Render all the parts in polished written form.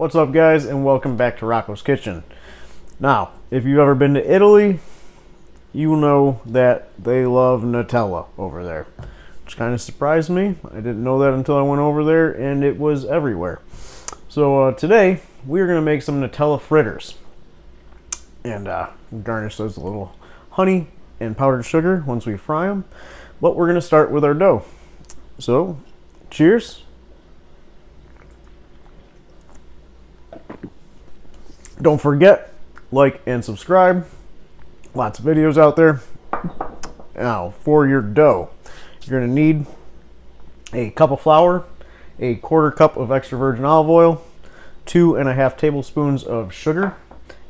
What's up, guys, and welcome back to Rocco's Kitchen. Now, if you've ever been to Italy, you know that they love Nutella over there, which kind of surprised me. I didn't know that until I went over there, and it was everywhere. So today, we're going to make some Nutella fritters, and garnish those with a little honey and powdered sugar once we fry them. But we're going to start with our dough. So, cheers. Don't forget, like and subscribe. Lots of videos out there. Now, for your dough, you're going to need a cup of flour, a quarter cup of extra virgin olive oil, 2.5 tablespoons of sugar,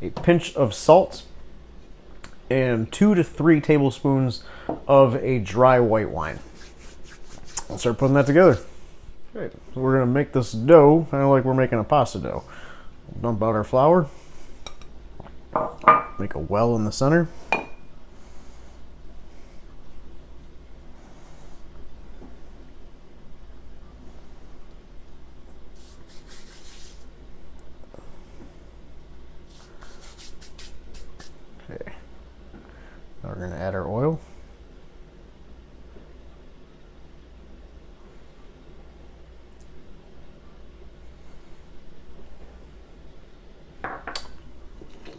a pinch of salt, and 2 to 3 tablespoons of a dry white wine. Let's start putting that together. Okay, so we're going to make this dough kind of like we're making a pasta dough. Dump out our flour, make a well in the center. Okay, now we're going to add our oil.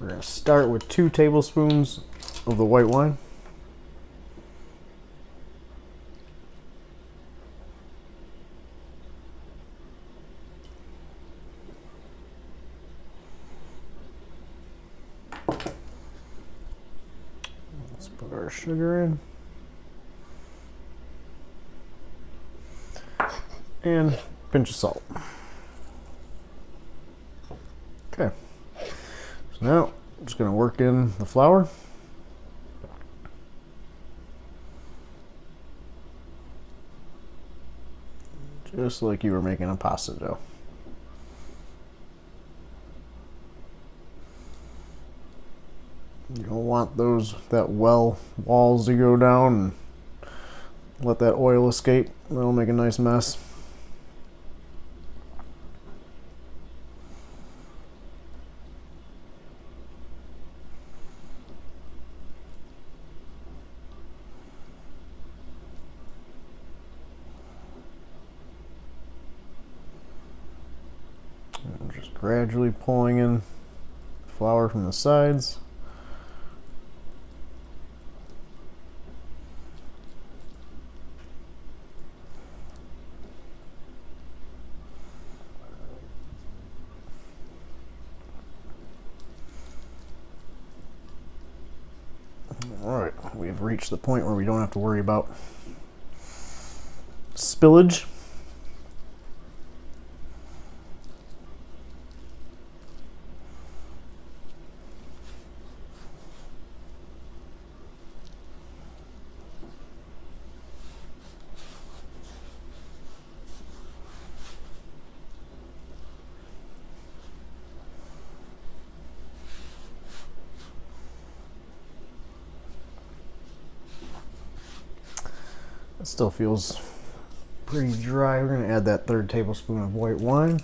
We're going to start with 2 tablespoons of the white wine. Let's put our sugar in. And a pinch of salt. Okay. So now I'm just going to work in the flour. Just like you were making a pasta dough. You don't want that walls to go down and let that oil escape. That'll make a nice mess. And just gradually pulling in flour from the sides. Alright, we've reached the point where we don't have to worry about spillage. It still feels pretty dry. We're going to add that 1/3 tablespoon of white wine.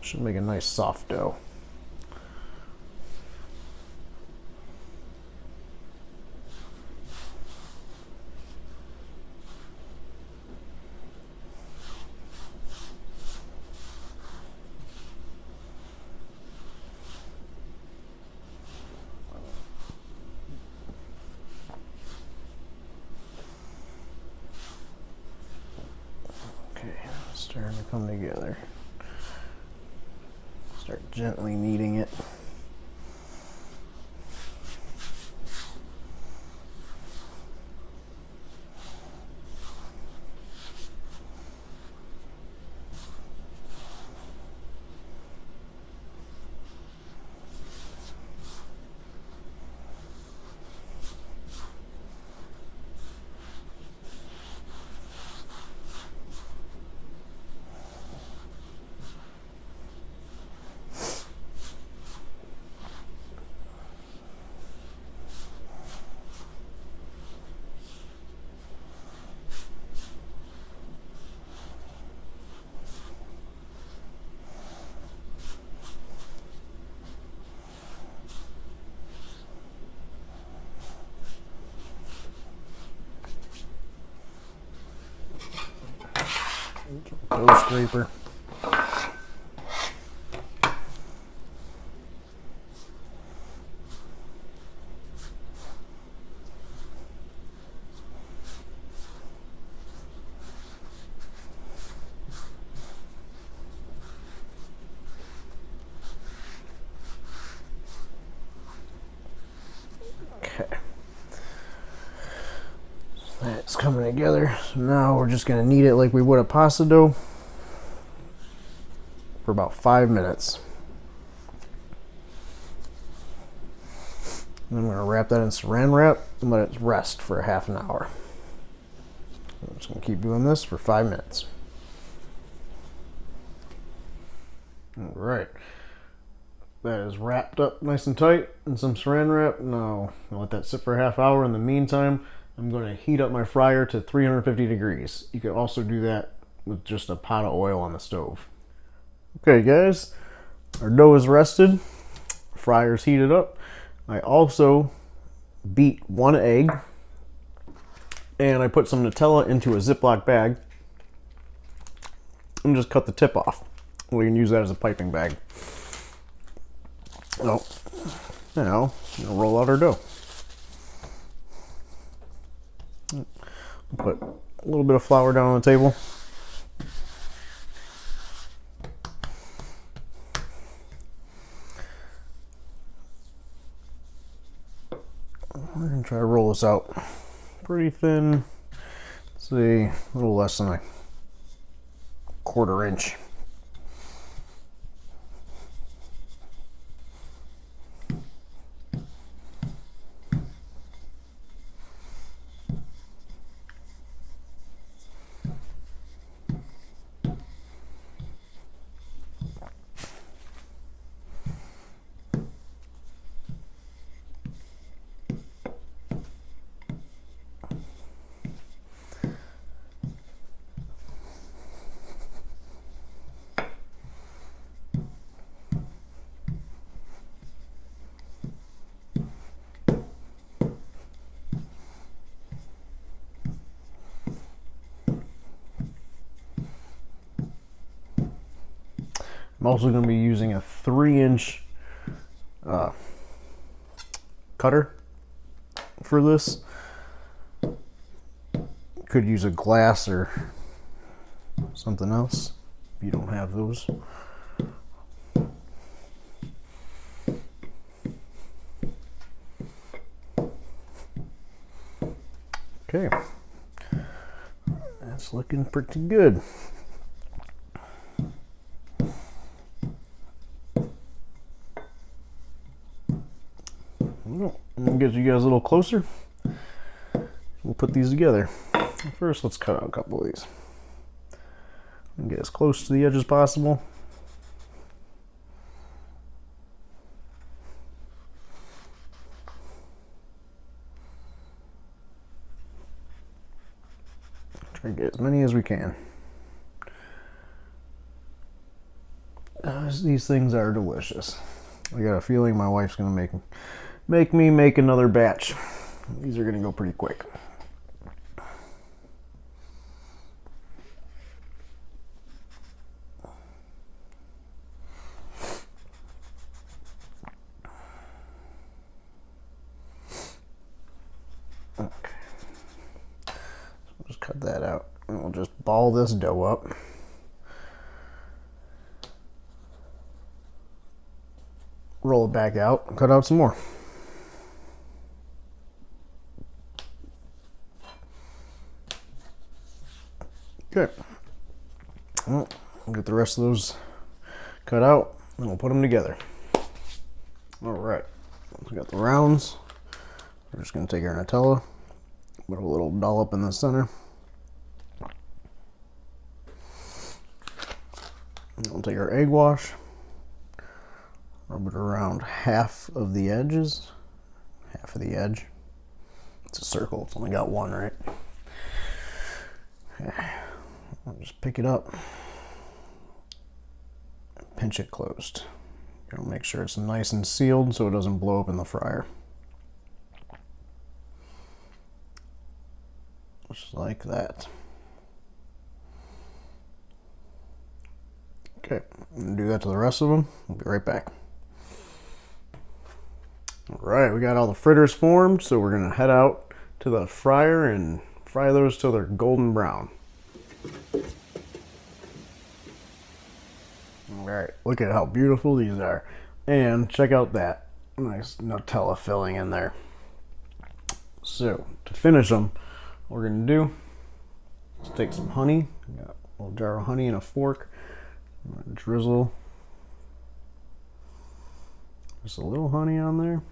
Should make a nice soft dough. Starting to come together. Start gently kneading it. Dough scraper. Okay. That's coming together. So now we're just going to knead it like we would a pasta dough for about 5 minutes. And I'm going to wrap that in saran wrap and let it rest for half an hour. I'm just going to keep doing this for 5 minutes. All right. That is wrapped up nice and tight in some saran wrap. Now I'll let that sit for a half hour. In the meantime, I'm going to heat up my fryer to 350 degrees. You can also do that with just a pot of oil on the stove. Okay guys, our dough is rested, fryer's heated up. I also beat 1 egg and I put some Nutella into a Ziploc bag and just cut the tip off. We can use that as a piping bag. So now we'll roll out our dough. Put a little bit of flour down on the table. We're going to try to roll this out pretty thin. Let's see, a little less than a 1/4 inch. I'm also going to be using a 3-inch cutter for this. Could use a glass or something else if you don't have those. Okay, that's looking pretty good. I'm gonna get you guys a little closer. We'll put these together. First, let's cut out a couple of these and get as close to the edge as possible. Try to get as many as we can. These things are delicious. I got a feeling my wife's gonna make me make another batch. These are gonna go pretty quick. Okay, so we'll just cut that out and we'll just ball this dough up. Roll it back out and cut out some more. Okay. Well, we'll get the rest of those cut out and we'll put them together. All right. We got the rounds. We're just going to take our Nutella, put a little dollop in the center. We'll take our egg wash, rub it around half of the edges, half of the edge. It's a circle, it's only got one, right? Okay. I'll just pick it up, pinch it closed. Gotta make sure it's nice and sealed so it doesn't blow up in the fryer. Just like that. Okay, I'm gonna do that to the rest of them. We'll be right back. All right, we got all the fritters formed, so we're gonna head out to the fryer and fry those till they're golden brown. All right, look at how beautiful these are. And check out that nice Nutella filling in there. So, to finish them, what we're gonna do is take some honey. Got a little jar of honey and a fork. I'm gonna drizzle just a little honey on there.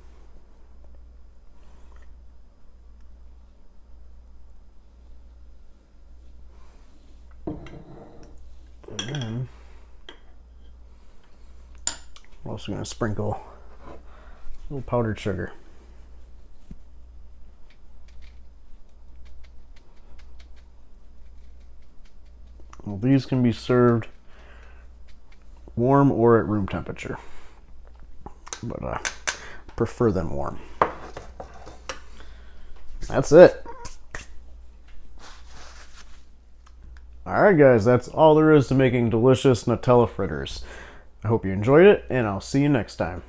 And then we're also going to sprinkle a little powdered sugar. Well, these can be served warm or at room temperature, but I prefer them warm. That's it. Alright guys, that's all there is to making delicious Nutella fritters. I hope you enjoyed it, and I'll see you next time.